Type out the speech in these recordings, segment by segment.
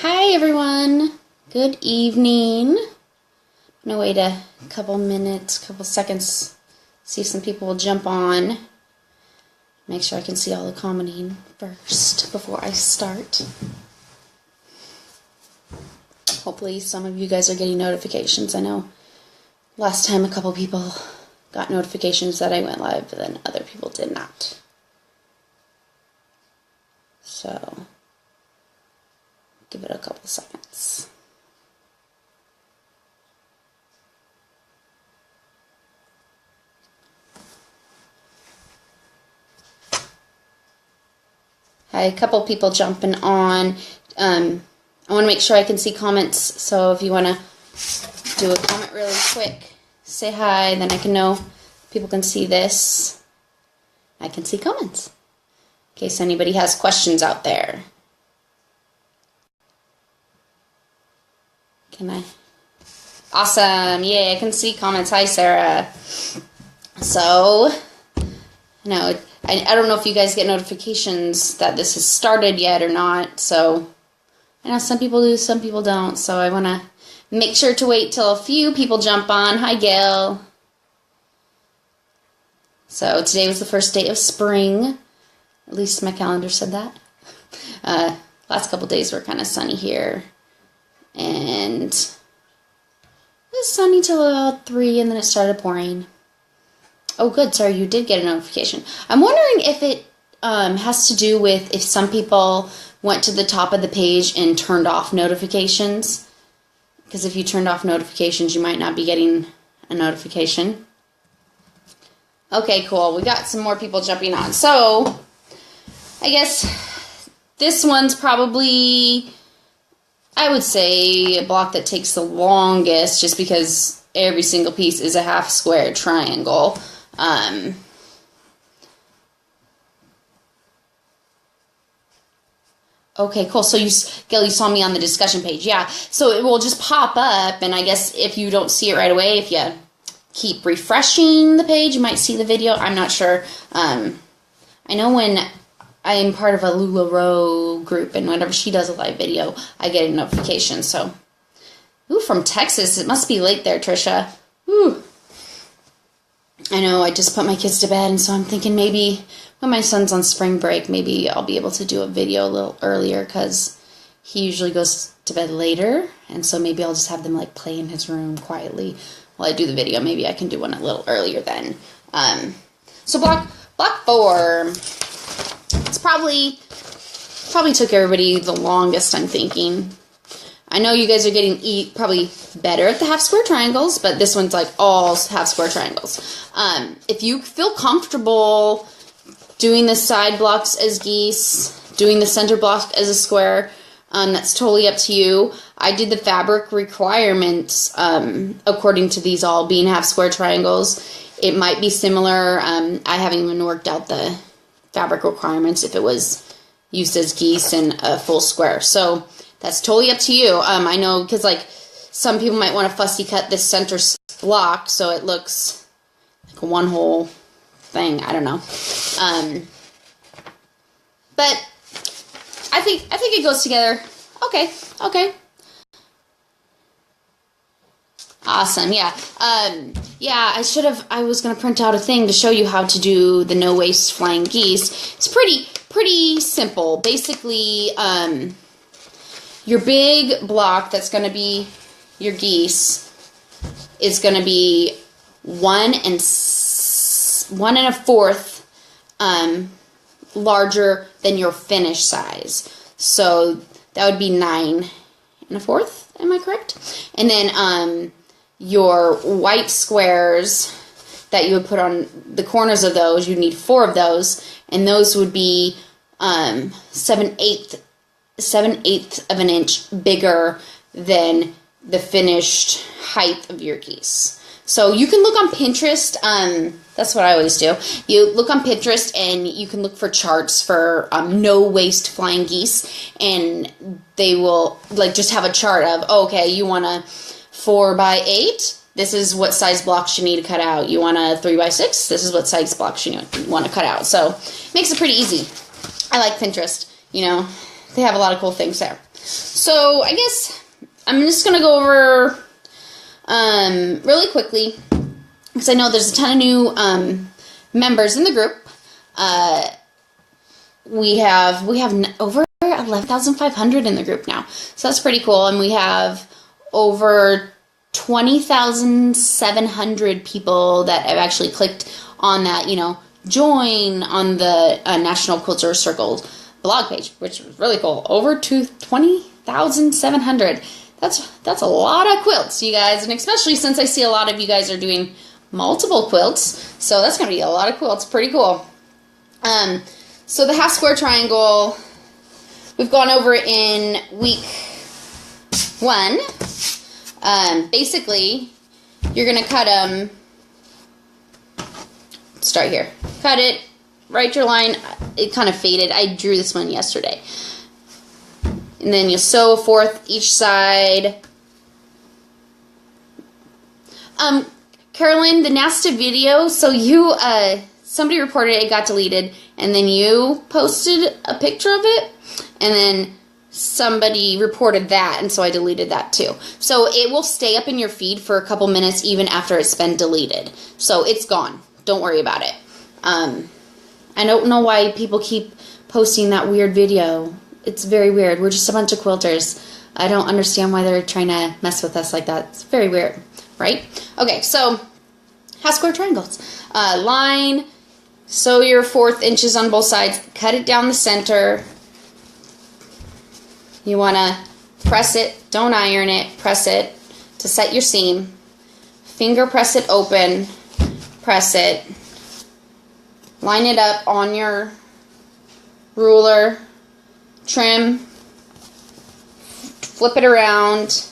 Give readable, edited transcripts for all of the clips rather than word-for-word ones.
Hi everyone, good evening. I'm gonna wait a couple minutes, couple seconds, see if some people will jump on. Make sure I can see all the commenting first before I start. Hopefully some of you guys are getting notifications. I know last time a couple people got notifications that I went live, but then other people did not. So give it a couple seconds. Hi, a couple people jumping on. I want to make sure I can see comments, so if you want to do a comment really quick, say hi, then I can know people can see this. I can see comments in case anybody has questions out there. Can I? Awesome. Yay, I can see comments. Hi, Sarah. So, no, I don't know if you guys get notifications that this has started yet or not. So, I know some people do, some people don't. So, I want to make sure to wait till a few people jump on. Hi, Gail. So, today was the first day of spring. At least my calendar said that. Last couple days were kind of sunny here. And it was sunny till about 3, and then it started pouring. Oh, good. Sorry, you did get a notification. I'm wondering if it has to do with if some people went to the top of the page and turned off notifications. Because if you turned off notifications, you might not be getting a notification. Okay, cool. We got some more people jumping on. So, I guess this one's probably, I would say, a block that takes the longest just because every single piece is a half square triangle. Okay, cool. So Gail, you saw me on the discussion page. Yeah, so it will just pop up, and I guess if you don't see it right away, if you keep refreshing the page, you might see the video. I'm not sure. I know when I'm part of a LuLaRoe group, and whenever she does a live video, I get a notification. So, ooh, from Texas. It must be late there, Trisha. Ooh. I know, I just put my kids to bed, and so I'm thinking maybe when my son's on spring break, maybe I'll be able to do a video a little earlier, because he usually goes to bed later, and so maybe I'll just have them like play in his room quietly while I do the video. Maybe I can do one a little earlier then. So block 4. It's probably took everybody the longest, I'm thinking. I know you guys are getting probably better at the half square triangles, but this one's like all half square triangles. If you feel comfortable doing the side blocks as geese, doing the center block as a square, that's totally up to you. I did the fabric requirements according to these all being half square triangles. It might be similar. I haven't even worked out the fabric requirements if it was used as geese and a full square. So that's totally up to you. I know because like some people might want to fussy cut this center block so it looks like one whole thing. I don't know. But I think it goes together. Okay. Awesome, yeah. Yeah, I was going to print out a thing to show you how to do the no-waste flying geese. It's pretty simple. Basically, your big block that's going to be your geese is going to be 1 1/4 larger than your finish size. So that would be 9 1/4, am I correct? And then your white squares that you would put on the corners of those, you need 4 of those, and those would be 7/8 of an inch bigger than the finished height of your geese. So you can look on Pinterest. That's what I always do. You look on Pinterest and you can look for charts for no waste flying geese, and they will like just have a chart of, oh, okay, you want a 4x8. This is what size blocks you need to cut out. You want a 3x6. This is what size blocks you want to cut out. So it makes it pretty easy. I like Pinterest. You know, they have a lot of cool things there. So I guess I'm just going to go over really quickly, because I know there's a ton of new members in the group. We have over 11,500 in the group now, so that's pretty cool. And we have over 20,700 people that have actually clicked on that, join on the National Quilters Circle blog page, which is really cool. Over 20,700. That's a lot of quilts, you guys, and especially since I see a lot of you guys are doing multiple quilts, so that's going to be a lot of quilts. Pretty cool. So the half square triangle, we've gone over in week 1. Basically, you're going to cut them, start here, cut it, write your line. It kind of faded. I drew this one yesterday. And then you sew fourth each side. Carolyn, the Nasta video, so you, somebody reported it got deleted, and then you posted a picture of it, and then somebody reported that, and so I deleted that too. So it will stay up in your feed for a couple minutes even after it's been deleted. So it's gone. Don't worry about it. I don't know why people keep posting that weird video. It's very weird. We're just a bunch of quilters. I don't understand why they're trying to mess with us like that. It's very weird, right? Okay, so half square triangles. Line, sew your 4 inches on both sides, cut it down the center. You want to press it, don't iron it, press it to set your seam. Finger press it open, press it. Line it up on your ruler, trim, flip it around,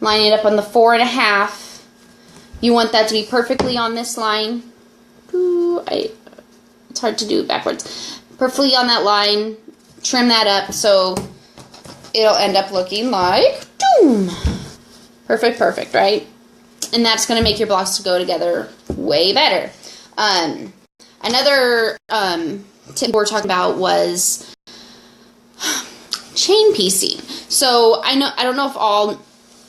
line it up on the 4.5. You want that to be perfectly on this line. Ooh, it's hard to do backwards. Perfectly on that line, trim that up so it'll end up looking like doom. Perfect, right? And that's going to make your blocks go together way better. Another tip we were talking about was chain piecing. So I don't know if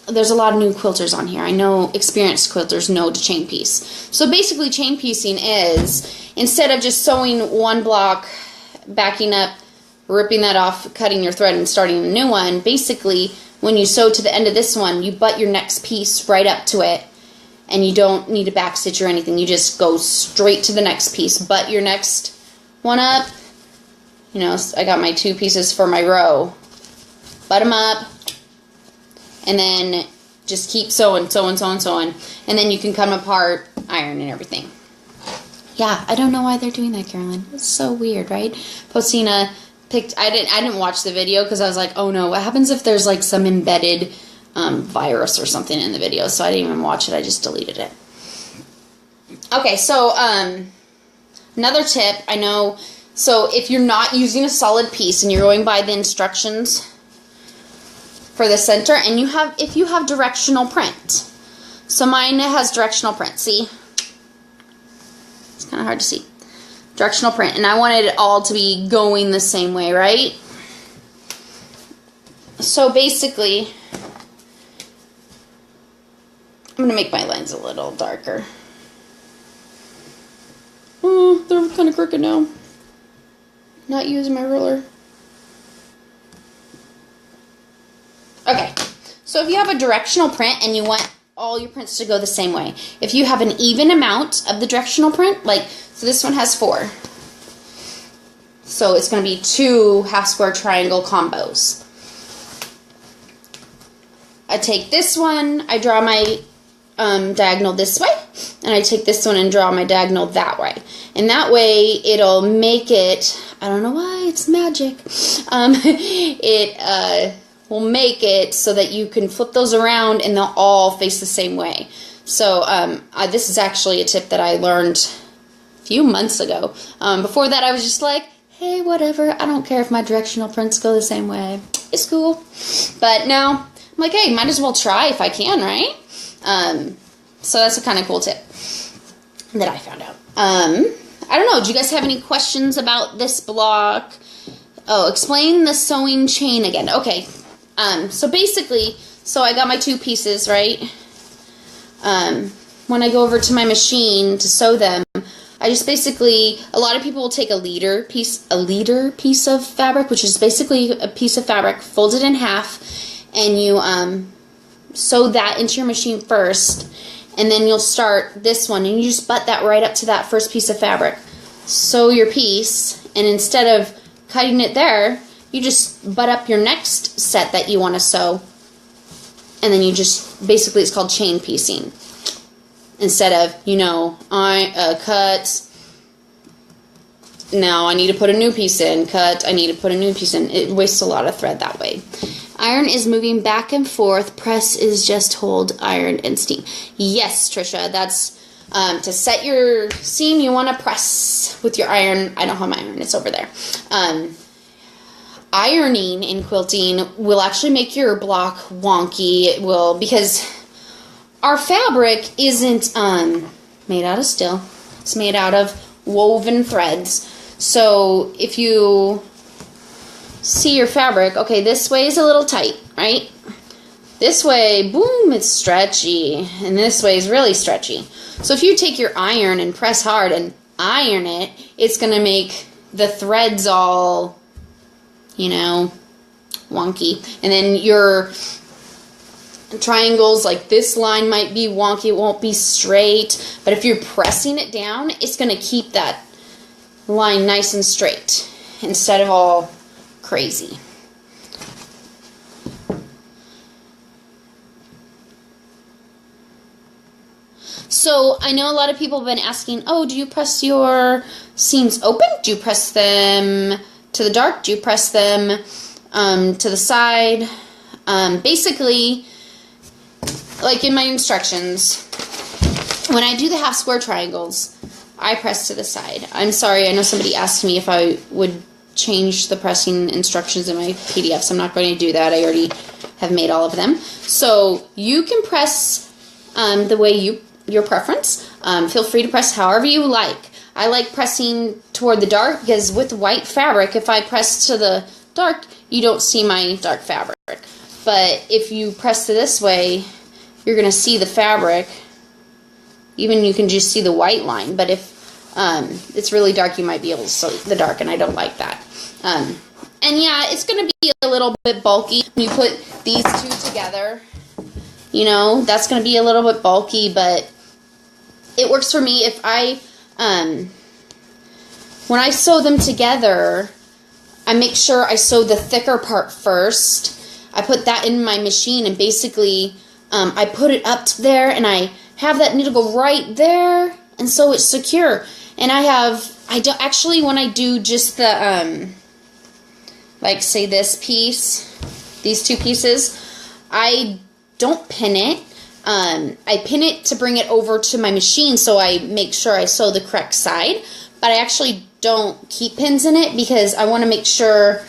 there's a lot of new quilters on here. I know experienced quilters know to chain piece. So basically chain piecing is, instead of just sewing one block, backing up, ripping that off, cutting your thread and starting a new one, basically when you sew to the end of this one, you butt your next piece right up to it, and you don't need a back stitch or anything. You just go straight to the next piece, butt your next one up. I got my 2 pieces for my row. Butt them up, and then just keep sewing. And then you can cut them apart, iron and everything. Yeah, I don't know why they're doing that, Carolyn. It's so weird, right? Posting a pic. I didn't watch the video because I was like, oh no, what happens if there's like some embedded virus or something in the video? So I didn't even watch it. I just deleted it. Okay, so another tip, I know. So if you're not using a solid piece and you're going by the instructions for the center, and if you have directional print. So mine has directional print, see? It's kind of hard to see. Directional print, and I wanted it all to be going the same way, right? So basically, I'm going to make my lines a little darker. Oh, they're kind of crooked now. Not using my ruler. Okay, so if you have a directional print and you want all your prints to go the same way, if you have an even amount of the directional print, so this one has 4. So it's going to be 2 half square triangle combos. I take this one, I draw my diagonal this way, and I take this one and draw my diagonal that way. And that way it'll make it, I don't know why, it's magic. It will make it so that you can flip those around and they'll all face the same way. So this is actually a tip that I learned a few months ago. Before that I was just like, hey, whatever, I don't care if my directional prints go the same way. It's cool. But now I'm like, hey, might as well try if I can, right? So that's a kind of cool tip that I found out. I don't know, do you guys have any questions about this block? Oh, explain the sewing chain again. Okay. So basically, so I got my 2 pieces, right? When I go over to my machine to sew them, I just basically, a lot of people will take a liter piece of fabric, which is basically a piece of fabric folded in half, and you sew that into your machine first, and then you'll start this one, and you just butt that right up to that first piece of fabric. Sew your piece, and instead of cutting it there, you just butt up your next set that you want to sew, and then you just, basically it's called chain piecing. Instead of, you know, I cut, now I need to put a new piece in, cut, I need to put a new piece in. It wastes a lot of thread that way. Iron is moving back and forth, press is just hold, iron, and steam. Yes, Trisha, that's to set your seam, you want to press with your iron. I don't have my iron, it's over there. Ironing in quilting will actually make your block wonky. It will, because our fabric isn't made out of steel. It's made out of woven threads. So if you see your fabric, okay, this way is a little tight, right? This way, boom, it's stretchy. And this way is really stretchy. So if you take your iron and press hard and iron it, it's going to make the threads all, you know, wonky. And then your triangles, like this line might be wonky, it won't be straight, but if you're pressing it down, it's going to keep that line nice and straight instead of all crazy. So I know a lot of people have been asking, oh, do you press your seams open? Do you press them to the dark? Do you press them to the side? Basically, like in my instructions, when I do the half square triangles, I press to the side. I'm sorry, I know somebody asked me if I would change the pressing instructions in my PDFs. I'm not going to do that. I already have made all of them. So you can press the way your preference. Feel free to press however you like. I like pressing toward the dark because with white fabric, if I press to the dark, you don't see my dark fabric. But if you press to this way, you're going to see the fabric. Even you can just see the white line. But if it's really dark, you might be able to see the dark, and I don't like that. And yeah, it's going to be a little bit bulky when you put these two together. You know, that's going to be a little bit bulky, but it works for me. If I, when I sew them together, I make sure I sew the thicker part first. I put that in my machine, and basically I put it up there, and I have that needle go right there, and so it's secure. And I don't actually, when I do just the, like say this piece, these two pieces, I don't pin it. I pin it to bring it over to my machine, so I make sure I sew the correct side, but I actually don't keep pins in it because I want to make sure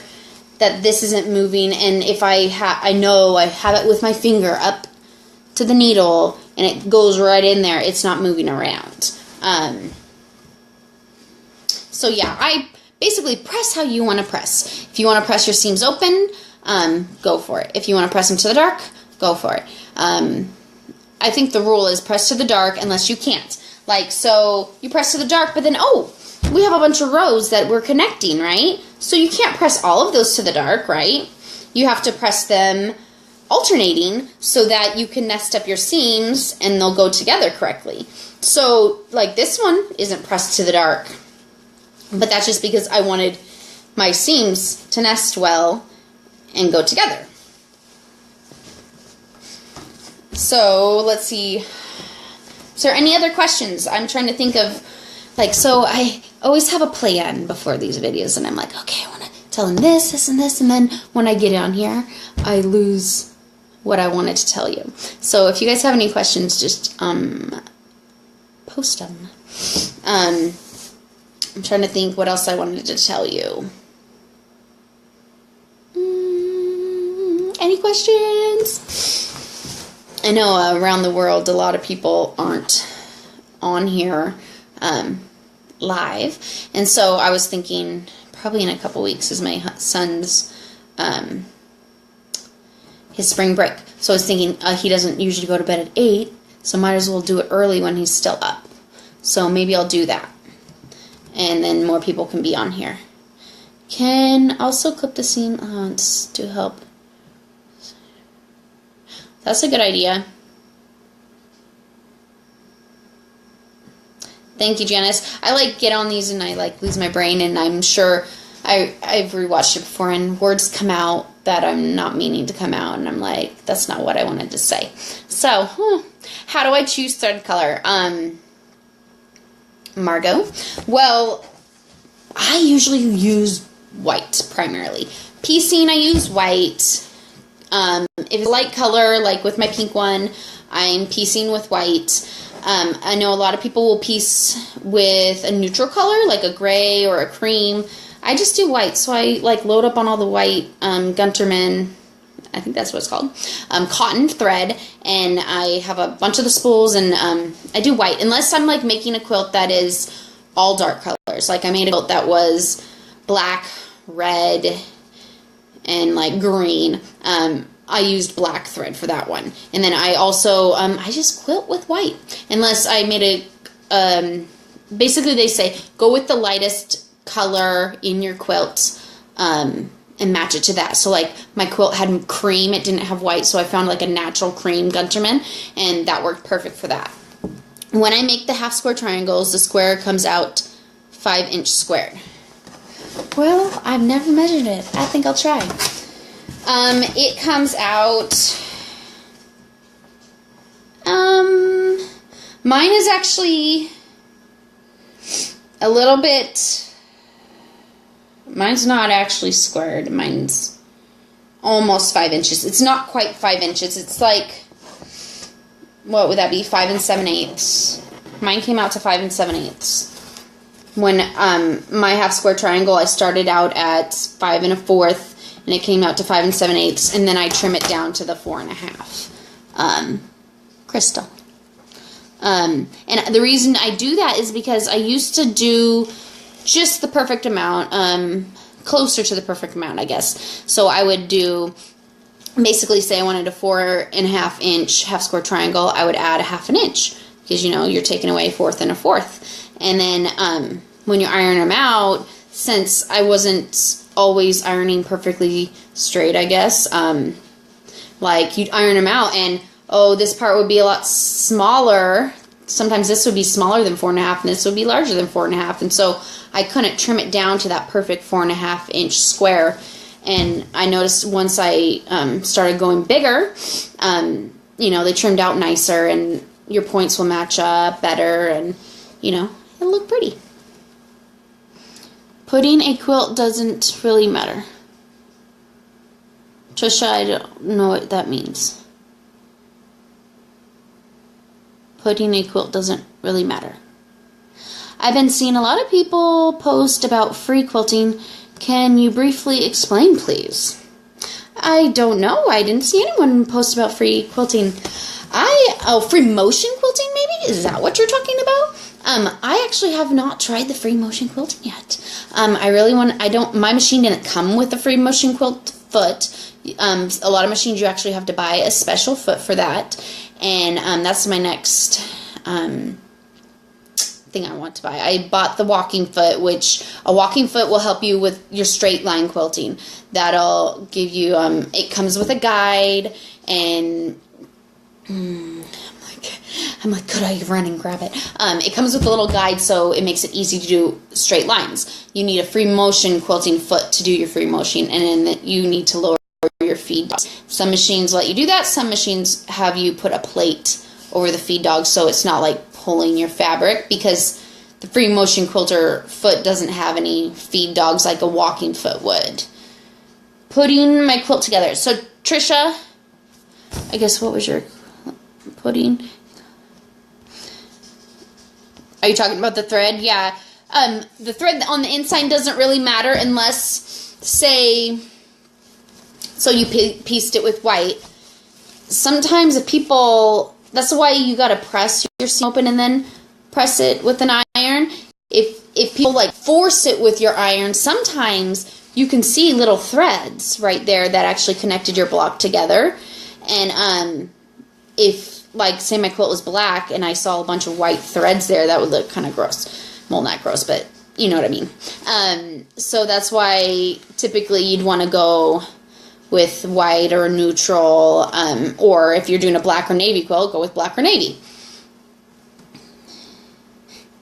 that this isn't moving, and if I know I have it with my finger up to the needle and it goes right in there, it's not moving around. So yeah, I basically press how you want to press. If you want to press your seams open, go for it. If you want to press them to the dark, go for it. I think the rule is press to the dark unless you can't. Like, so you press to the dark, but then, oh, we have a bunch of rows that we're connecting, right? So you can't press all of those to the dark, right? You have to press them alternating so that you can nest up your seams and they'll go together correctly. So, like, this one isn't pressed to the dark, but that's just because I wanted my seams to nest well and go together. So, let's see. Is there any other questions? I'm trying to think of, like, so I always have a plan before these videos, and I'm like, okay, I want to tell them this, this, and this, and then when I get on here, I lose what I wanted to tell you. So if you guys have any questions, just post them. I'm trying to think what else I wanted to tell you. Any questions? I know around the world a lot of people aren't on here live, and so I was thinking probably in a couple weeks is my son's, his spring break. So I was thinking he doesn't usually go to bed at 8, so might as well do it early when he's still up. So maybe I'll do that. And then more people can be on here. Can also clip the seam to help. That's a good idea. Thank you, Janice. I like get on these and I like lose my brain, and I'm sure I've rewatched it before and words come out that I'm not meaning to come out, and I'm like, that's not what I wanted to say. So, how do I choose thread color? Margot? Well, I usually use white primarily. Piecing, I use white. If it's a light color, like with my pink one, I'm piecing with white. I know a lot of people will piece with a neutral color, like a gray or a cream. I just do white, so I like load up on all the white Gunterman, I think that's what it's called, cotton thread, and I have a bunch of the spools, and I do white, unless I'm like making a quilt that is all dark colors. Like I made a quilt that was black, red, and like green. I used black thread for that one. And then I also, I just quilt with white. Unless I made a, basically they say, go with the lightest color in your quilt, and match it to that. So like my quilt had cream, it didn't have white, so I found like a natural cream Gunterman, and that worked perfect for that. When I make the half square triangles, the square comes out 5-inch squared. Well, I've never measured it. I think I'll try. It comes out, mine is actually a little bit, mine's not actually squared, mine's almost 5 inches. It's not quite 5 inches, it's like, what would that be, 5 7/8. Mine came out to 5 7/8. When, my half square triangle, I started out at 5 1/4, and it came out to 5 7/8, and then I trim it down to the 4 1/2. Crystal. And the reason I do that is because I used to do just the perfect amount, closer to the perfect amount, I guess. So I would do, basically say I wanted a 4 1/2 inch half square triangle, I would add a 1/2 inch, because, you know, you're taking away 1/4 and 1/4. And then, when you iron them out, since I wasn't always ironing perfectly straight, I guess, like you'd iron them out and, oh, this part would be a lot smaller. Sometimes this would be smaller than 4 1/2, and this would be larger than 4 1/2, and so I couldn't trim it down to that perfect 4 1/2 inch square. And I noticed once I started going bigger, you know, they trimmed out nicer, and your points will match up better, and, you know, it'll look pretty. Putting a quilt doesn't really matter. Trisha, I don't know what that means. Putting a quilt doesn't really matter. I've been seeing a lot of people post about free quilting. Can you briefly explain, please? I don't know. I didn't see anyone post about free quilting. Free motion quilting maybe? Is that what you're talking about? I actually have not tried the free motion quilting yet. My machine didn't come with the free motion quilt foot. A lot of machines you actually have to buy a special foot for that. And that's my next thing I want to buy. I bought the walking foot, which a walking foot will help you with your straight line quilting. That'll give you, it comes with a guide, and I'm like, could I run and grab it? It comes with a little guide, so it makes it easy to do straight lines. You need a free motion quilting foot to do your free motion, and then you need to lower your feed dogs. Some machines let you do that. Some machines have you put a plate over the feed dog, so it's not like pulling your fabric, because the free motion quilter foot doesn't have any feed dogs like a walking foot would. Putting my quilt together. So Trisha, I guess, what was your putting? Are you talking about the thread? Yeah. The thread on the inside doesn't really matter unless, say, so you pieced it with white. Sometimes if people, that's why you gotta press your seam open and then press it with an iron. If people like force it with your iron, sometimes you can see little threads right there that actually connected your block together. And if, like, say my quilt was black and I saw a bunch of white threads there, that would look kind of gross. Well, not gross, but you know what I mean. So that's why typically you'd want to go with white or neutral, or if you're doing a black or navy quilt, go with black or navy.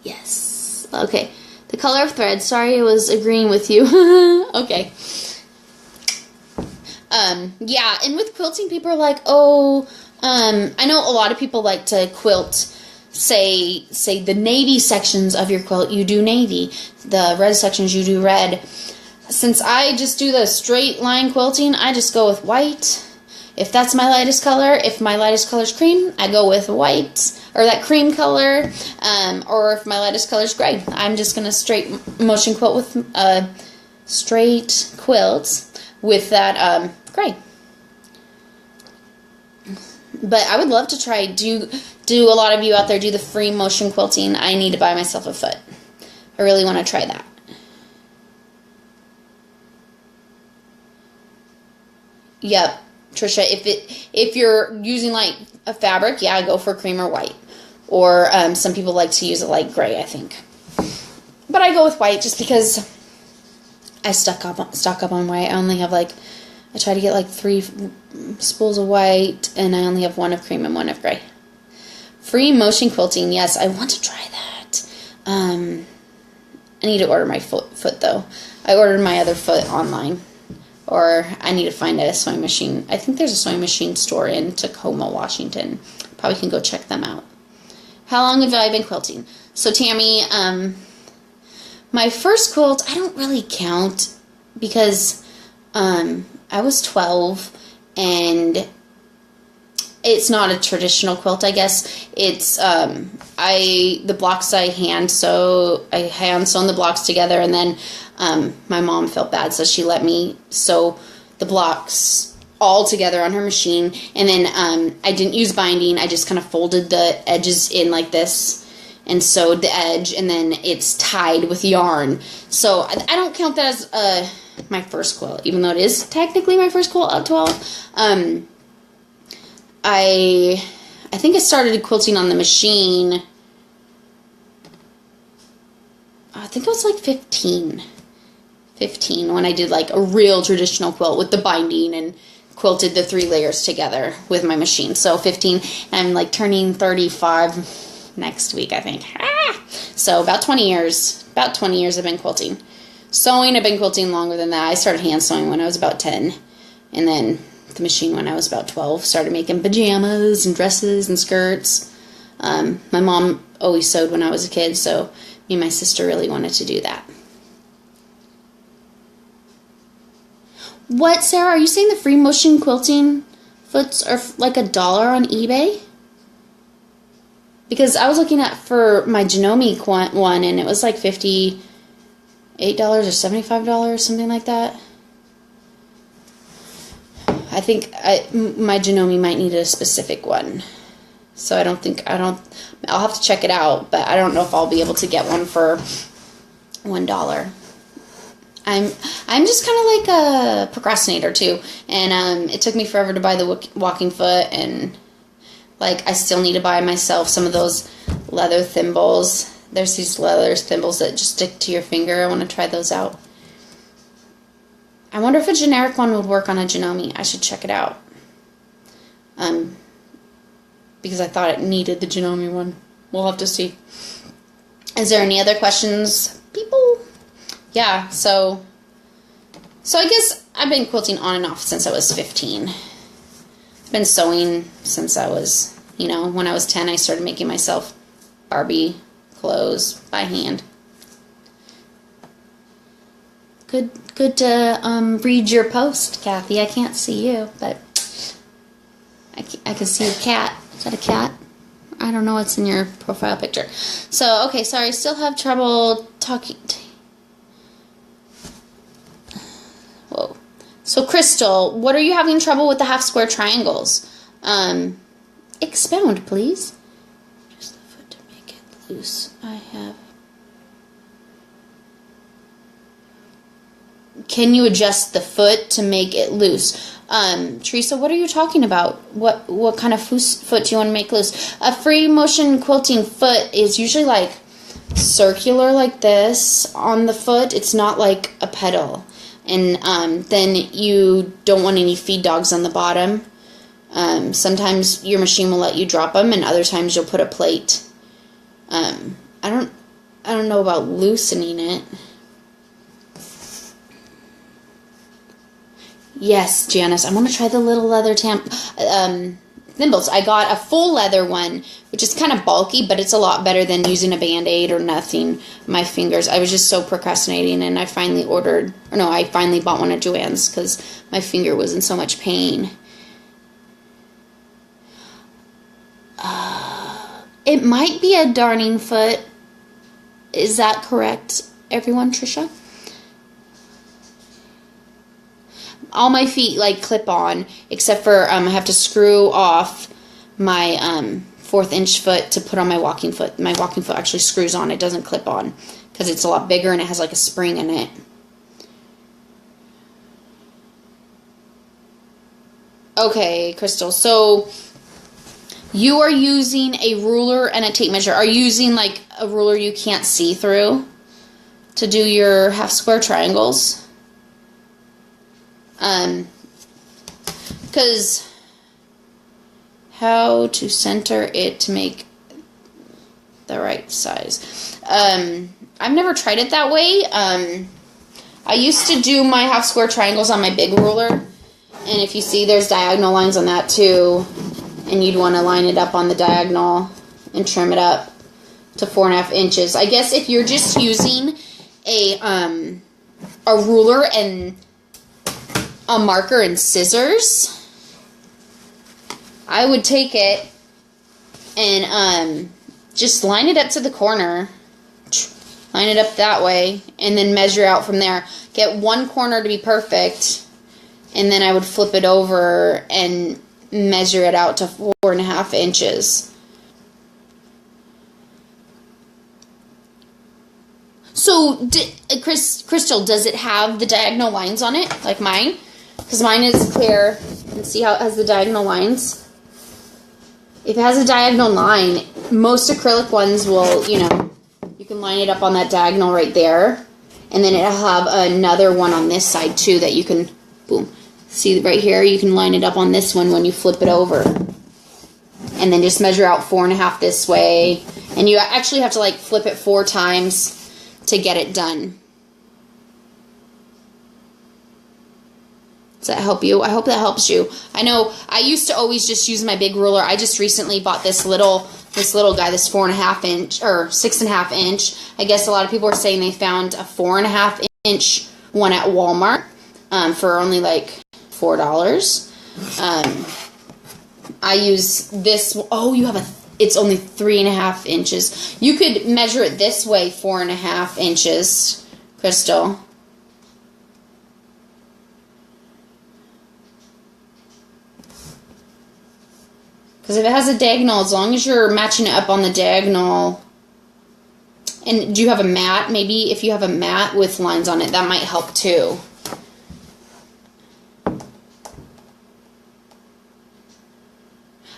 Yes. Okay. The color of thread. Sorry, I was agreeing with you. Okay. Yeah, and with quilting, people are like, oh, I know a lot of people like to quilt, say the navy sections of your quilt, you do navy. The red sections, you do red. Since I just do the straight line quilting, I just go with white. If that's my lightest color, if my lightest color is cream, I go with white, or that cream color, or if my lightest color is gray, I'm just going to straight motion quilt with, straight quilt with that, gray. But I would love to try, do a lot of you out there do the free motion quilting? I need to buy myself a foot. I really want to try that. Yep, Trisha, if you're using like a fabric, yeah, go for cream or white. Or some people like to use a light gray, I think. But I go with white just because I stock up on white. I only have like, I try to get like 3 spools of white, and I only have 1 of cream and 1 of gray. Free motion quilting, yes, I want to try that. I need to order my foot though. I ordered my other foot online. Or I need to find a sewing machine. I think there's a sewing machine store in Tacoma, Washington. Probably can go check them out. How long have I been quilting? So Tammy, my first quilt, I don't really count because I was 12 and it's not a traditional quilt, I guess. It's the blocks I hand sew the blocks together, and then my mom felt bad, so she let me sew the blocks all together on her machine. And then I didn't use binding. I just kind of folded the edges in like this and sewed the edge, and then it's tied with yarn. So I don't count that as my first quilt, even though it is technically my first quilt at 12. I think I started quilting on the machine, I think I was like 15 when I did like a real traditional quilt with the binding and quilted the 3 layers together with my machine. So 15, and I'm like turning 35 next week, I think. So about 20 years I've been quilting. Sewing, I've been quilting longer than that. I started hand sewing when I was about 10, and then the machine when I was about 12. Started making pajamas and dresses and skirts. My mom always sewed when I was a kid, so me and my sister really wanted to do that. What, Sarah? Are you saying the free motion quilting foots are like $1 on eBay? Because I was looking at for my Janome one, and it was like $58 or $75, something like that. I think my Janome might need a specific one. So I'll have to check it out, but I don't know if I'll be able to get one for $1. I'm just kind of like a procrastinator too, and it took me forever to buy the walking foot, and like I still need to buy myself some of those leather thimbles. There's these leather thimbles that just stick to your finger. I want to try those out. I wonder if a generic one would work on a Janome. I should check it out. Because I thought it needed the Janome one. We'll have to see. Is there any other questions, people? Yeah, so I guess I've been quilting on and off since I was 15. I've been sewing since I was, when I was 10, I started making myself Barbie clothes by hand. Good to read your post, Kathy. I can't see you, but I can see a cat. Is that a cat? I don't know what's in your profile picture. So, okay, sorry. Still have trouble talking. Whoa. So, Crystal, what are you having trouble with the half square triangles? Expound, please. Just the foot to make it loose. I have can you adjust the foot to make it loose? Teresa, what are you talking about? What kind of foot do you want to make loose? A free motion quilting foot is usually like circular like this on the foot. It's not like a pedal. And then you don't want any feed dogs on the bottom. Sometimes your machine will let you drop them, and other times you'll put a plate. I don't know about loosening it. Yes, Janice, I want to try the little leather thimbles. I got a full leather one, which is kind of bulky, but it's a lot better than using a Band-Aid or nothing. My fingers, I was just so procrastinating, and I finally bought one at Joann's because my finger was in so much pain. It might be a darning foot. Is that correct, everyone, Trisha? All my feet like clip on, except for I have to screw off my 1/4 inch foot to put on my walking foot. My walking foot actually screws on; it doesn't clip on because it's a lot bigger and it has like a spring in it. Okay, Crystal. So you are using a ruler and a tape measure. Are you using like a ruler you can't see through to do your half square triangles? Because how to center it to make the right size. I've never tried it that way. I used to do my half square triangles on my big ruler, and if you see, there's diagonal lines on that too, and you'd want to line it up on the diagonal and trim it up to 4.5 inches. I guess if you're just using a ruler and a marker and scissors, I would take it and just line it up to the corner, line it up that way, and then measure out from there. Get one corner to be perfect, and then I would flip it over and measure it out to 4.5 inches. So, Crystal, does it have the diagonal lines on it, like mine? Because mine is clear, and see how it has the diagonal lines? If it has a diagonal line, most acrylic ones will, you can line it up on that diagonal right there, and then it'll have another one on this side too that you can, boom, see right here, you can line it up on this one when you flip it over. And then just measure out 4.5 this way, and you actually have to like flip it 4 times to get it done. Does that help you? I hope that helps you. I know I used to always just use my big ruler. I just recently bought this little guy, this 4.5 inch or 6.5 inch. I guess a lot of people are saying they found a 4.5 inch one at Walmart for only like $4. I use this. Oh, it's only 3.5 inches. You could measure it this way, 4.5 inches, Crystal. Because if it has a diagonal, as long as you're matching it up on the diagonal. And do you have a mat? Maybe if you have a mat with lines on it, that might help too.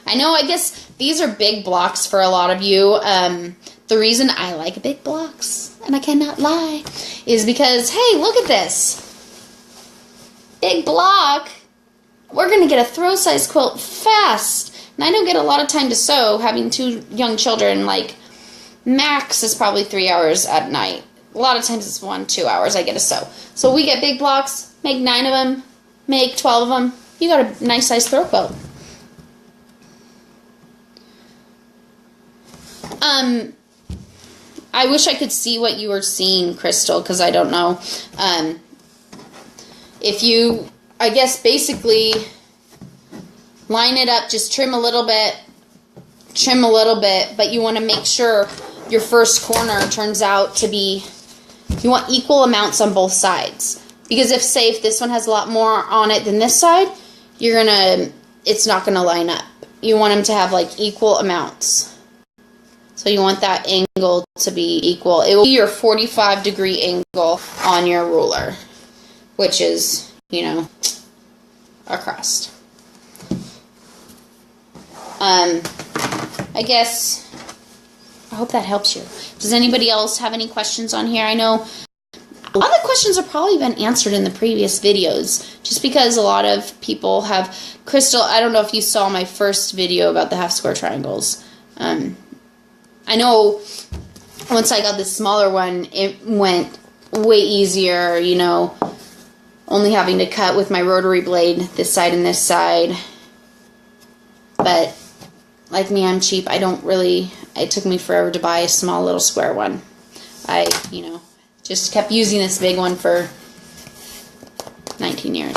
I know, I guess these are big blocks for a lot of you. The reason I like big blocks, and I cannot lie, is because, hey, look at this. Big block. We're going to get a throw size quilt fast. And I don't get a lot of time to sew, having 2 young children. Like, max is probably 3 hours at night. A lot of times it's 1-2 hours I get to sew. So we get big blocks, make 9 of them, make 12 of them. You got a nice size throw quilt. I wish I could see what you were seeing, Crystal, because I don't know. If you, I guess, basically line it up, just trim a little bit, but you want to make sure your first corner turns out to be, you want equal amounts on both sides. Because if this one has a lot more on it than this side, it's not going to line up. You want them to have like equal amounts. So you want that angle to be equal. It will be your 45-degree angle on your ruler. which is, you know, across. I guess, I hope that helps you. Does anybody else have any questions on here? I know a lot of the questions have probably been answered in the previous videos, just because a lot of people have, Crystal, I don't know if you saw my first video about the half square triangles. I know once I got the smaller one, it went way easier, you know, only having to cut with my rotary blade this side and this side. But like me, I'm cheap. I don't really, it took me forever to buy a small little square one. I, you know, just kept using this big one for 19 years.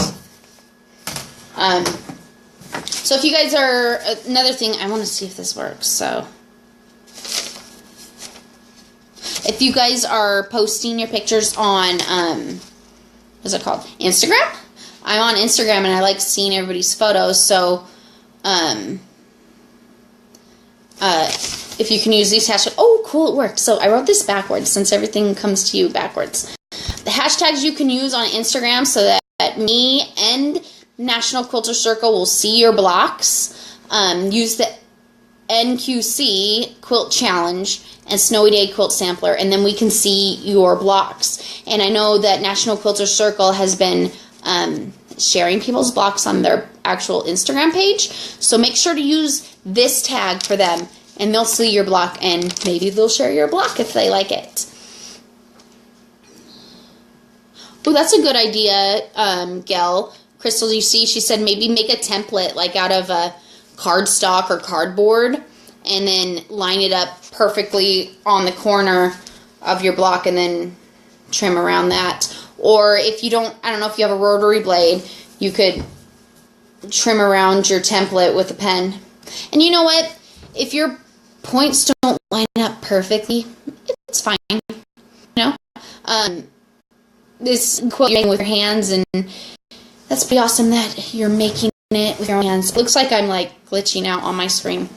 So if you guys are, another thing, I want to see if this works, so. If you guys are posting your pictures on, what's it called? Instagram? I'm on Instagram and I like seeing everybody's photos, so, if you can use these hashtags. Oh, cool, it worked. So I wrote this backwards since everything comes to you backwards. The hashtags you can use on Instagram so that me and National Quilters Circle will see your blocks. Use the NQC Quilt Challenge and Snowy Day Quilt Sampler, and then we can see your blocks. And I know that National Quilters Circle has been sharing people's blocks on their actual Instagram page. So make sure to use this tag for them, and they'll see your block, and maybe they'll share your block if they like it. Oh, that's a good idea, Gail. Crystal, you see, she said maybe make a template like out of a cardstock or cardboard, and then line it up perfectly on the corner of your block, and then trim around that. Or if you don't, I don't know if you have a rotary blade, you could trim around your template with a pen. And you know what? If your points don't line up perfectly, it's fine. You know? This quilt you're making with your hands, and that's pretty awesome that you're making it with your own hands. It looks like I'm like glitching out on my screen.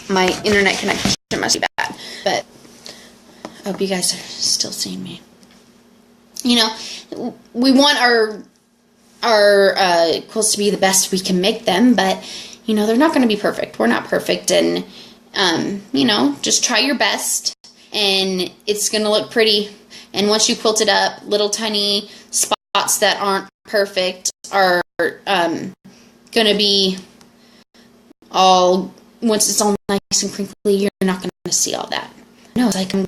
My internet connection must be bad, but I hope you guys are still seeing me. You know, we want our quilts to be the best we can make them, but you know, they're not going to be perfect. We're not perfect, and you know, just try your best, and it's going to look pretty. And once you quilt it up, little tiny spots that aren't perfect are going to be all, once it's all nice and crinkly, you're not going to see all that. No, it's like I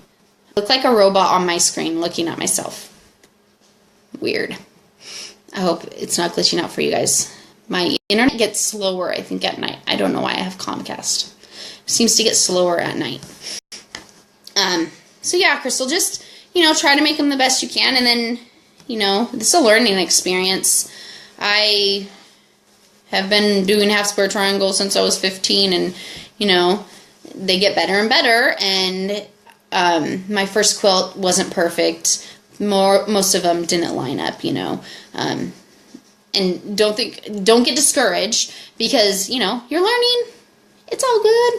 look like a robot on my screen looking at myself. Weird. I hope it's not glitching out for you guys. My internet gets slower, I think, at night. I don't know why I have Comcast. It seems to get slower at night. So yeah, Crystal, just, you know, try to make them the best you can, and then, you know, this is a learning experience. I have been doing half square triangles since I was 15, and, you know, they get better and better, and my first quilt wasn't perfect. Most of them didn't line up, you know. And don't get discouraged, because, you know, you're learning. It's all good.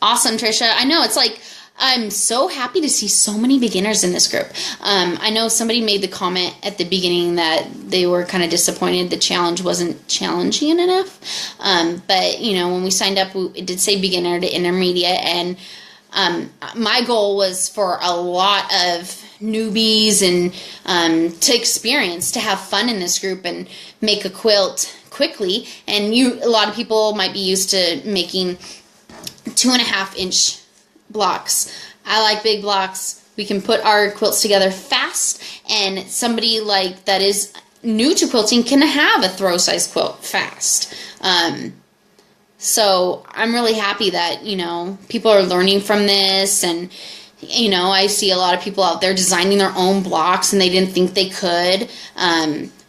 Awesome, Trisha. I know, it's like, I'm so happy to see so many beginners in this group. I know somebody made the comment at the beginning that they were kind of disappointed the challenge wasn't challenging enough. But, you know, when we signed up, it did say beginner to intermediate, and my goal was for a lot of newbies and to experience, to have fun in this group and make a quilt quickly. And a lot of people might be used to making 2.5-inch blocks. I like big blocks. We can put our quilts together fast, and somebody like that is new to quilting can have a throw size quilt fast. So I'm really happy that, you know, people are learning from this, and, you know, I see a lot of people out there designing their own blocks and they didn't think they could,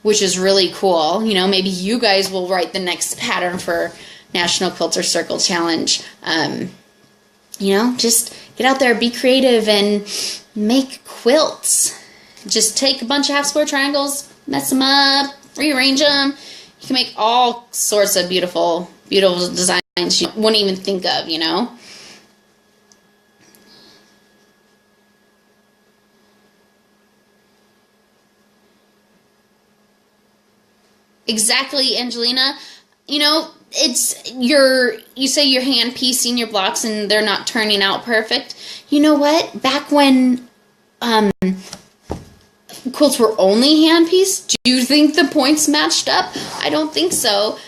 which is really cool. You know, maybe you guys will write the next pattern for National Quilters Circle Challenge. You know, just get out there, be creative, and make quilts. Just take a bunch of half square triangles, mess them up, rearrange them. You can make all sorts of beautiful, beautiful designs you wouldn't even think of, you know. Exactly, Angelina. You know, you say you're hand piecing your blocks and they're not turning out perfect. You know what? Back when quilts were only hand pieced, do you think the points matched up? I don't think so.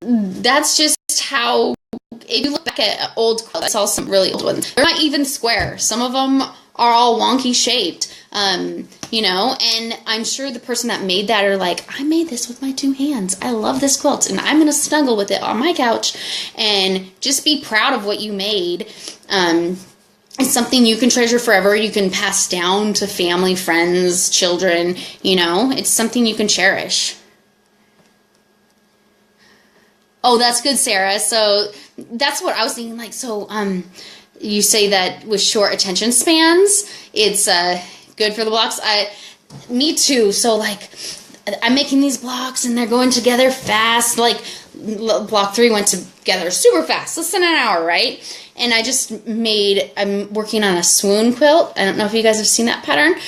That's just how, if you look back at old quilts, I saw some really old ones. They're not even square. Some of them are all wonky shaped. You know, and I'm sure the person that made that are like, I made this with my 2 hands. I love this quilt, and I'm going to snuggle with it on my couch and just be proud of what you made. It's something you can treasure forever. You can pass down to family, friends, children, you know. It's something you can cherish. Oh, that's good, Sarah. So that's what I was thinking. Like, so you say that with short attention spans, it's good for the blocks. Me too. So like, I'm making these blocks and they're going together fast. Like block 3 went together super fast, less than an hour, right? And I'm working on a swoon quilt. I don't know if you guys have seen that pattern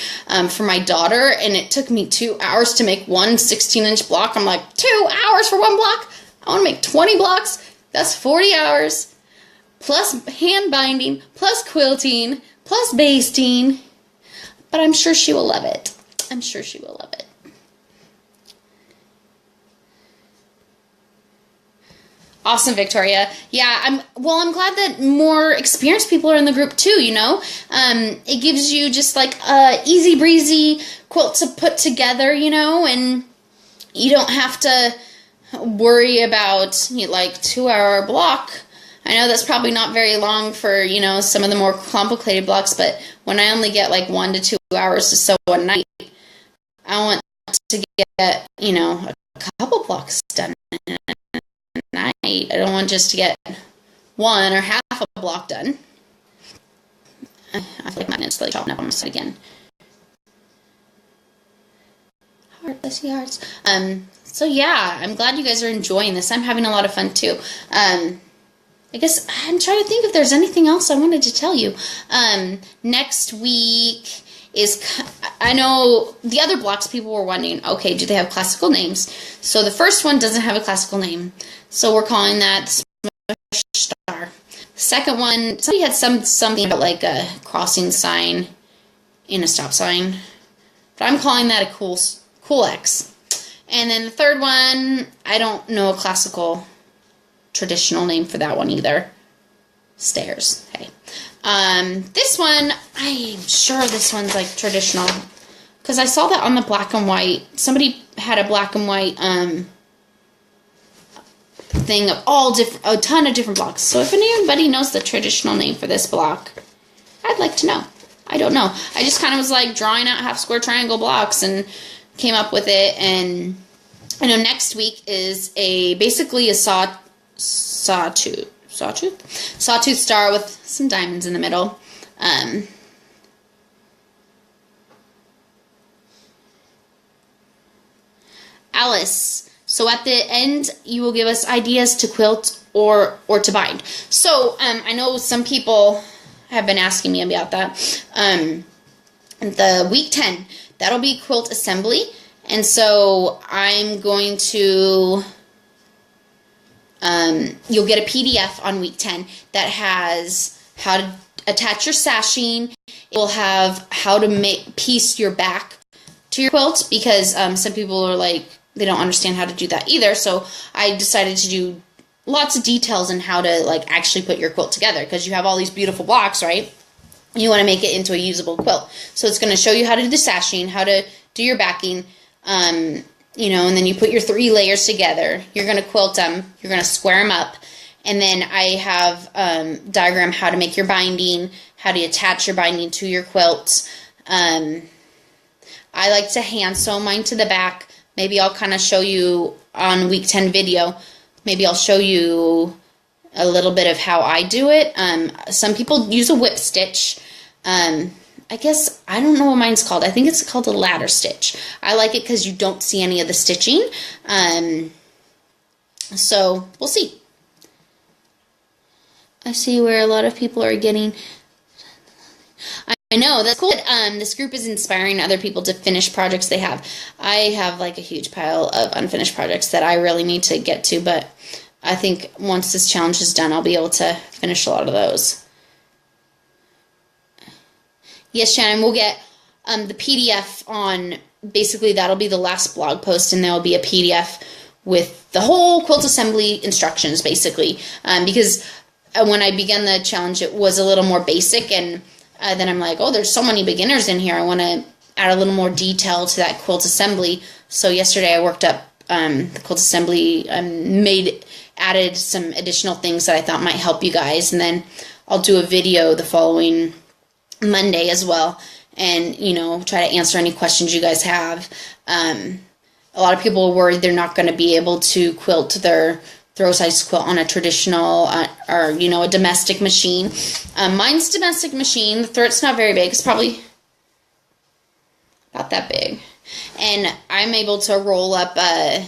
for my daughter, and it took me 2 hours to make one 16-inch block. I'm like, 2 hours for one block? I want to make 20 blocks. That's 40 hours, plus hand binding, plus quilting, plus basting. But I'm sure she will love it. I'm sure she will love it. Awesome, Victoria. Yeah, I'm glad that more experienced people are in the group too, you know? It gives you just like a easy breezy quilt to put together, you know, and you don't have to worry about, you know, like 2-hour block. I know that's probably not very long for, you know, some of the more complicated blocks, but when I only get like 1 to 2 hours to sew a night, I want to get, you know, a couple blocks done in a night. I don't want just to get 1 or half a block done. I feel like mine is like chopping up on my side again. Heart, bless your hearts. So yeah, I'm glad you guys are enjoying this. I'm having a lot of fun too. I guess I'm trying to think if there's anything else I wanted to tell you. Next week is, I know the other blocks people were wondering, okay, do they have classical names? So the first one doesn't have a classical name. So we're calling that Smush Star. The second one, somebody had something about like a crossing sign in a stop sign. But I'm calling that a cool X. And then the third one, I don't know a classical traditional name for that one either. Stairs. Hey. This one, I'm sure this one's like traditional, because I saw that on the black and white. Somebody had a black and white thing of a ton of different blocks. So if anybody knows the traditional name for this block, I'd like to know. I don't know. I just kind of was like drawing out half square triangle blocks and came up with it. And I know next week is basically a sawtooth star with some diamonds in the middle. Alice, so at the end you will give us ideas to quilt or to bind. So I know some people have been asking me about that. The week 10, that'll be quilt assembly, and so I'm going to you'll get a PDF on week 10 that has how to attach your sashing. It will have how to piece your back to your quilt, because some people are like, they don't understand how to do that either. So I decided to do lots of details on how to like actually put your quilt together, because you have all these beautiful blocks, right? You want to make it into a usable quilt. So it's going to show you how to do the sashing, how to do your backing, you know, and then you put your 3 layers together. You're going to quilt them. You're going to square them up. And then I have diagram how to make your binding, how to attach your binding to your quilt. I like to hand sew mine to the back. Maybe I'll kind of show you on week 10 video. Maybe I'll show you a little bit of how I do it. Some people use a whip stitch. I guess, I don't know what mine's called. I think it's called a ladder stitch. I like it because you don't see any of the stitching. So, we'll see. I see where a lot of people are getting... I know, that's cool. This group is inspiring other people to finish projects they have. I have like a huge pile of unfinished projects that I really need to get to, but I think once this challenge is done, I'll be able to finish a lot of those. Yes, Shannon, we'll get the PDF on, basically that'll be the last blog post, and there'll be a PDF with the whole quilt assembly instructions, basically, because when I began the challenge, it was a little more basic, and then I'm like, oh, there's so many beginners in here. I want to add a little more detail to that quilt assembly. So yesterday I worked up the quilt assembly, added some additional things that I thought might help you guys, and then I'll do a video the following Monday as well, and try to answer any questions you guys have. A lot of people are worried they're not going to be able to quilt their throw size quilt on a traditional or a domestic machine. Mine's domestic machine. The throat's not very big. It's probably about that big, and I'm able to roll up a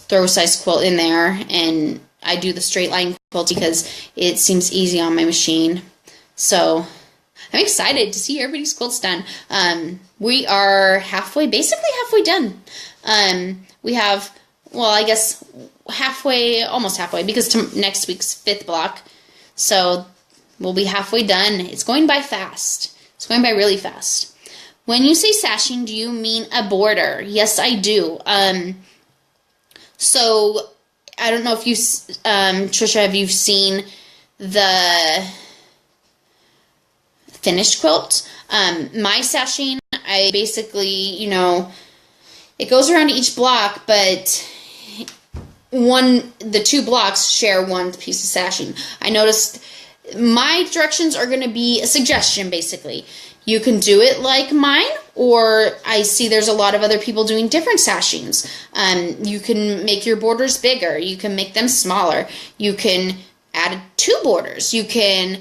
throw size quilt in there, and I do the straight line quilt because it seems easy on my machine. So I'm excited to see everybody's quilts done. We are basically halfway done. We have, well, I guess almost halfway, because next week's 5th block. So we'll be halfway done. It's going by fast. It's going by really fast. When you say sashing, do you mean a border? Yes, I do. So I don't know if you, Trisha, have you seen the finished quilt? My sashing, I basically, it goes around each block, but the 2 blocks share one piece of sashing. I noticed my directions are going to be a suggestion, basically. You can do it like mine, or I see there's a lot of other people doing different sashings. You can make your borders bigger. You can make them smaller. You can add 2 borders. You can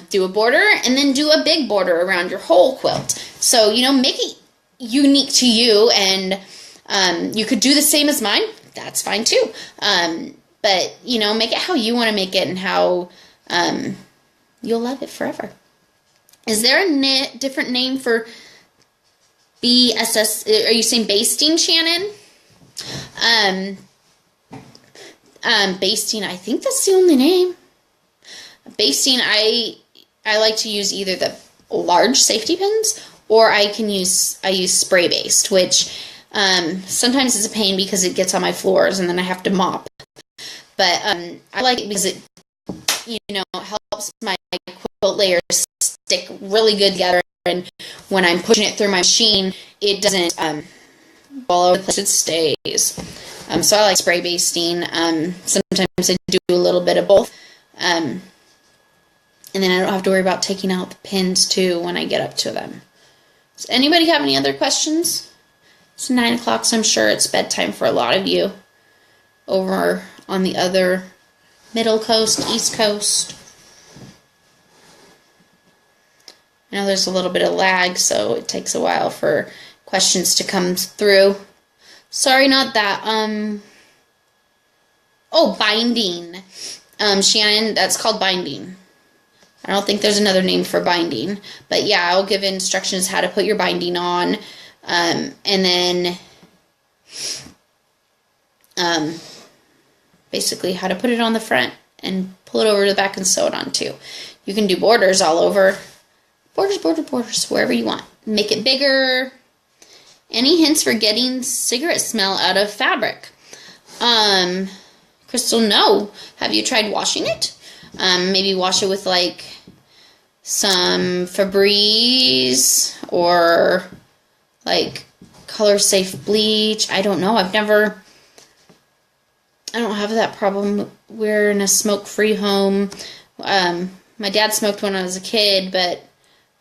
do a border and then do a big border around your whole quilt. So, make it unique to you, and you could do the same as mine. That's fine too. But, make it how you want to make it, and how you'll love it forever. Is there a different name for BSS? Are you saying basting, Shannon? Basting, I think that's the only name. Basting, I like to use either the large safety pins, or I use spray based, which sometimes it's a pain because it gets on my floors and then I have to mop. But I like it because it helps my quilt layers stick really good together, and when I'm pushing it through my machine, it doesn't fall over the place. It stays. So I like spray basting. Sometimes I do a little bit of both. And then I don't have to worry about taking out the pins too when I get up to them. Does anybody have any other questions? It's 9 o'clock, so I'm sure it's bedtime for a lot of you over on the other middle coast, east coast. I know there's a little bit of lag, so it takes a while for questions to come through. Sorry, not that. Oh, binding. Shannon, that's called binding. I don't think there's another name for binding. But yeah, I'll give instructions how to put your binding on. And then basically how to put it on the front and pull it over to the back and sew it on too. You can do borders all over. Borders, wherever you want. Make it bigger. Any hints for getting cigarette smell out of fabric? Crystal, no. Have you tried washing it? Maybe wash it with like some Febreze or like color safe bleach. I don't know. I don't have that problem. We're in a smoke-free home. My dad smoked when I was a kid, but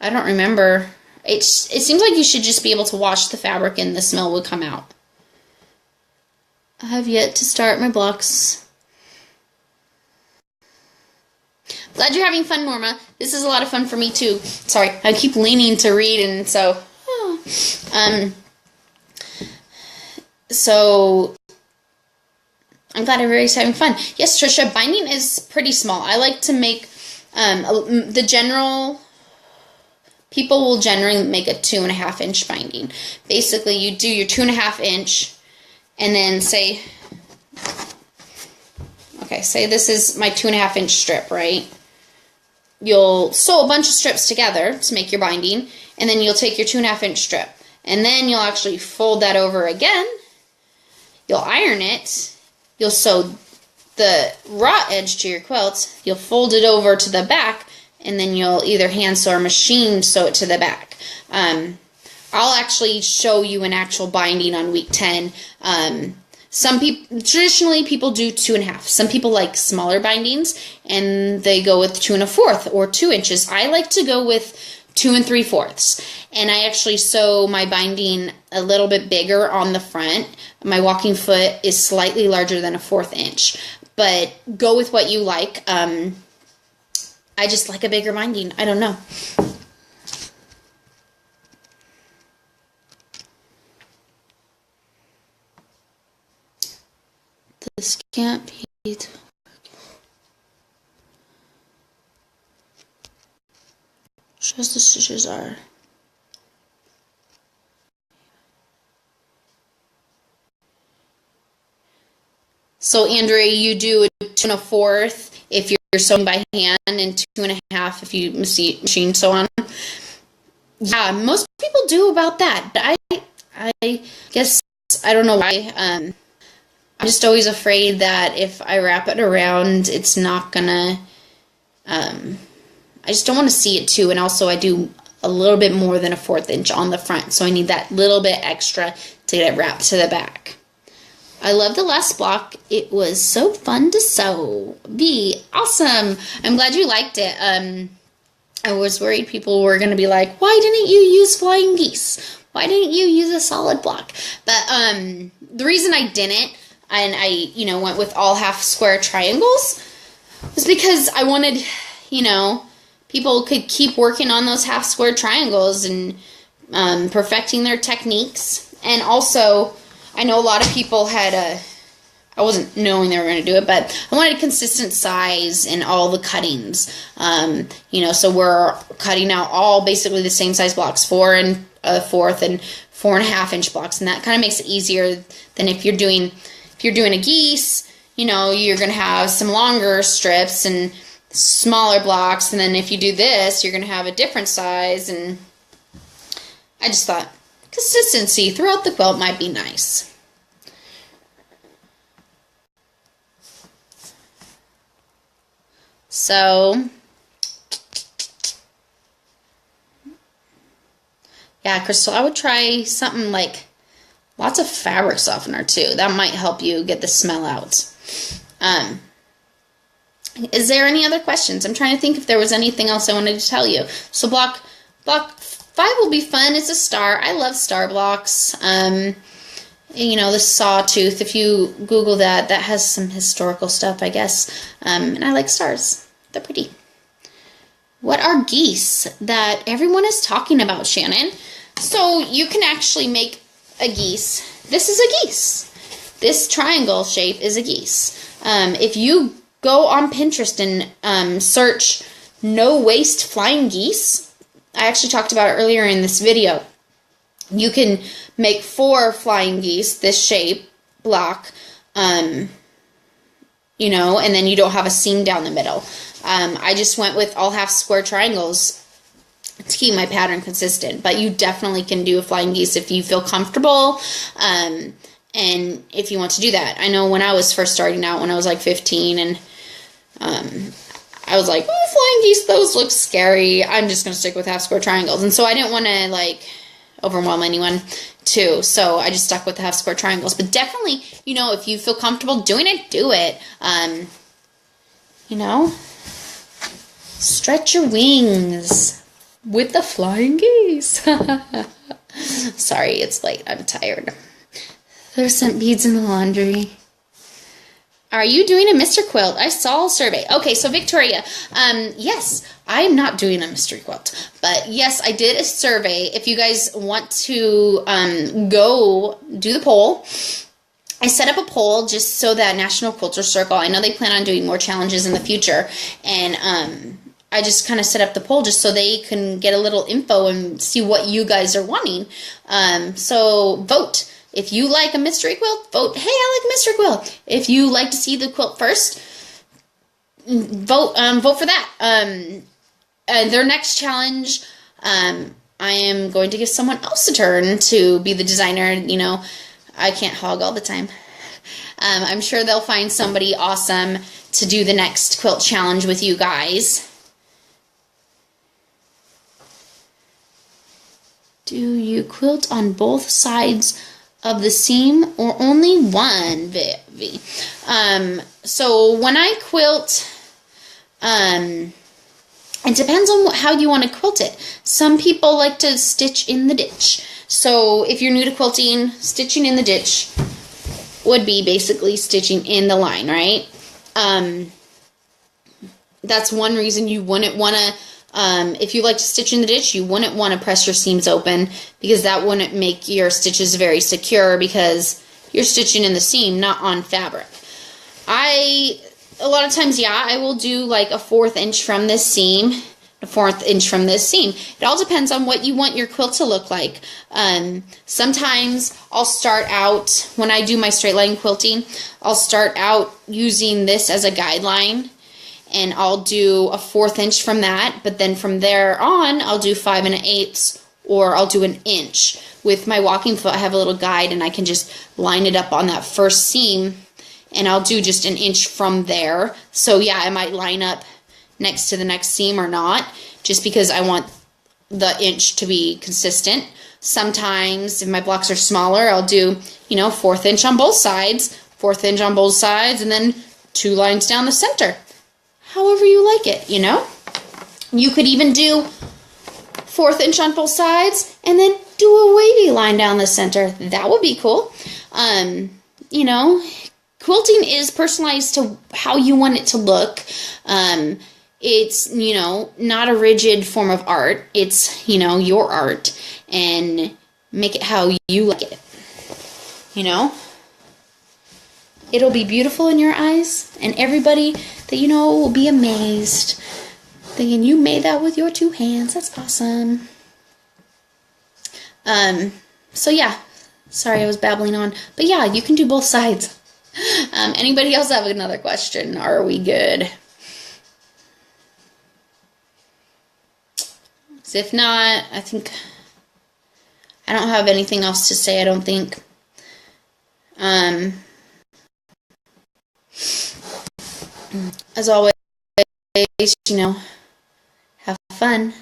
I don't remember. It seems like you should just be able to wash the fabric and the smell would come out. I have yet to start my blocks. Glad you're having fun, Norma. This is a lot of fun for me too. Sorry, I keep leaning to read, and so so I'm glad everybody's having fun. Yes, Trisha, binding is pretty small. I like to make the general people will generally make a 2.5 inch binding. Basically, you do your 2.5 inch, and then say this is my 2.5 inch strip, right? You'll sew a bunch of strips together to make your binding, and then you'll take your 2.5 inch strip, and then you'll actually fold that over again. You'll iron it. You'll sew the raw edge to your quilt. You'll fold it over to the back, and then you'll either hand sew or machine sew it to the back. I'll actually show you an actual binding on week 10. Traditionally people do 2.5. Some people like smaller bindings, and they go with 2 1/4 or 2 inches. I like to go with 2 3/4, and I actually sew my binding a little bit bigger on the front. My walking foot is slightly larger than a 1/4 inch, but go with what you like. I just like a bigger binding. I don't know. This can't be. Just the stitches are. So Andrea, you do a 2 1/4 if you're sewing by hand, and 2 1/2 if you machine sew on. Yeah, most people do about that, but I guess I don't know why. I'm just always afraid that if I wrap it around, it's not gonna. I just don't want to see it too, and also I do a little bit more than a 1/4 inch on the front, so I need that little bit extra to get it wrapped to the back. I love the last block. It was so fun to sew. B, awesome. I'm glad you liked it. I was worried people were going to be like, why didn't you use flying geese? Why didn't you use a solid block? But the reason I didn't, and I went with all half square triangles, was because I wanted, people could keep working on those half square triangles and perfecting their techniques. And also, I know a lot of people had I wasn't knowing they were going to do it, but I wanted a consistent size in all the cuttings. So we're cutting out all basically the same size blocks, 4 1/4 and 4 1/2 inch blocks, and that kind of makes it easier than if you're doing a geese. You're going to have some longer strips and smaller blocks, and then if you do this, you're going to have a different size. And I just thought consistency throughout the quilt might be nice. So, yeah, Crystal, I would try something like lots of fabric softener too. That might help you get the smell out. Is there any other questions? I'm trying to think if there was anything else I wanted to tell you. So block 5 will be fun. It's a star. I love star blocks. The sawtooth, if you Google that has some historical stuff, I guess. And I like stars. They're pretty. What are geese that everyone is talking about, Shannon? So you can actually make a geese. This is a geese. This triangle shape is a geese. If you go on Pinterest and search no waste flying geese, I actually talked about it earlier in this video. You can make 4 flying geese, this shape, block, and then you don't have a seam down the middle. I just went with all half square triangles to keep my pattern consistent, but you definitely can do a flying geese if you feel comfortable, and if you want to do that. I know when I was first starting out, when I was like 15, and I was like, oh, flying geese, those look scary. I'm just going to stick with half square triangles. And so I didn't want to overwhelm anyone too. So I just stuck with the half square triangles. But definitely, if you feel comfortable doing it, do it. Stretch your wings with the flying geese. Sorry, it's late. I'm tired. There's some beads in the laundry. Are you doing a mystery quilt? I saw a survey. Okay, so Victoria, yes, I'm not doing a mystery quilt, but yes, I did a survey. If you guys want to go do the poll, I set up a poll just so that National Quilters Circle, I know they plan on doing more challenges in the future, and I just kind of set up the poll just so they can get a little info and see what you guys are wanting. So vote. If you like a mystery quilt, vote, hey, I like mystery quilt. If you like to see the quilt first, vote for that. Their next challenge, I am going to give someone else a turn to be the designer. You know, I can't hog all the time. I'm sure they'll find somebody awesome to do the next quilt challenge with you guys. Do you quilt on both sides of the seam or only one, Vivi? So when I quilt, it depends on how you want to quilt it. Some people like to stitch in the ditch. So if you're new to quilting, stitching in the ditch would be basically stitching in the line, right? That's one reason you wouldn't want to, if you like to stitch in the ditch, you wouldn't want to press your seams open, because that wouldn't make your stitches very secure, because you're stitching in the seam, not on fabric. A lot of times, yeah, I will do like a 1/4 inch from this seam, a 1/4 inch from this seam. It all depends on what you want your quilt to look like. Sometimes I'll start out, when I do my straight line quilting, I'll start out using this as a guideline, and I'll do a 1/4 inch from that, but then from there on, I'll do 5 1/8, or I'll do an inch. With my walking foot, I have a little guide, and I can just line it up on that first seam, and I'll do just an inch from there. So yeah, I might line up next to the next seam or not, just because I want the inch to be consistent. Sometimes, if my blocks are smaller, I'll do, you know, 1/4 inch on both sides, 1/4 inch on both sides, and then 2 lines down the center. However you like it, you know? You could even do 1/4 inch on both sides, and then do a wavy line down the center. That would be cool. You know, quilting is personalized to how you want it to look. It's, you know, not a rigid form of art. It's, you know, your art, and make it how you like it. You know? It'll be beautiful in your eyes, and everybody that you know will be amazed, thinking you made that with your 2 hands. That's awesome. So yeah, sorry I was babbling on, but yeah, you can do both sides. Anybody else have another question? Are we good? If not, I think I don't have anything else to say, I don't think. As always, you know, have fun.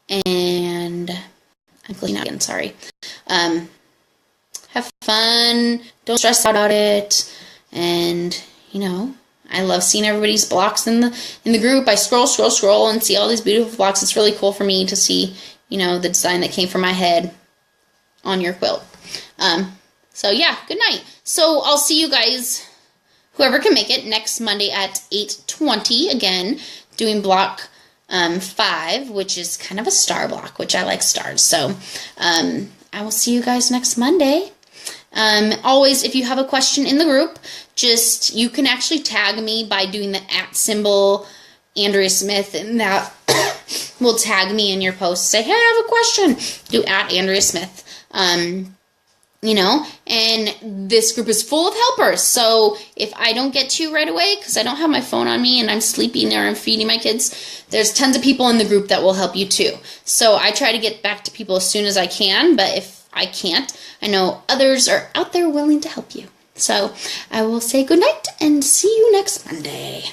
And I'm cleaning out again, sorry. Have fun, don't stress out about it, and, you know, I love seeing everybody's blocks in the group. I scroll and see all these beautiful blocks. It's really cool for me to see, you know, the design that came from my head on your quilt. So yeah, good night. So I'll see you guys, whoever can make it, next Monday at 8:20, again, doing block 5, which is kind of a star block, which I like stars. So I will see you guys next Monday. Always, if you have a question in the group, you can actually tag me by doing the @ Andrea Smith, and that will tag me in your post. Say, hey, I have a question. Do @Andrea Smith. You know, and this group is full of helpers. So if I don't get to you right away, because I don't have my phone on me and I'm sleeping or I'm feeding my kids, there's tons of people in the group that will help you too. So I try to get back to people as soon as I can, but if I can't, I know others are out there willing to help you. So I will say good night and see you next Monday.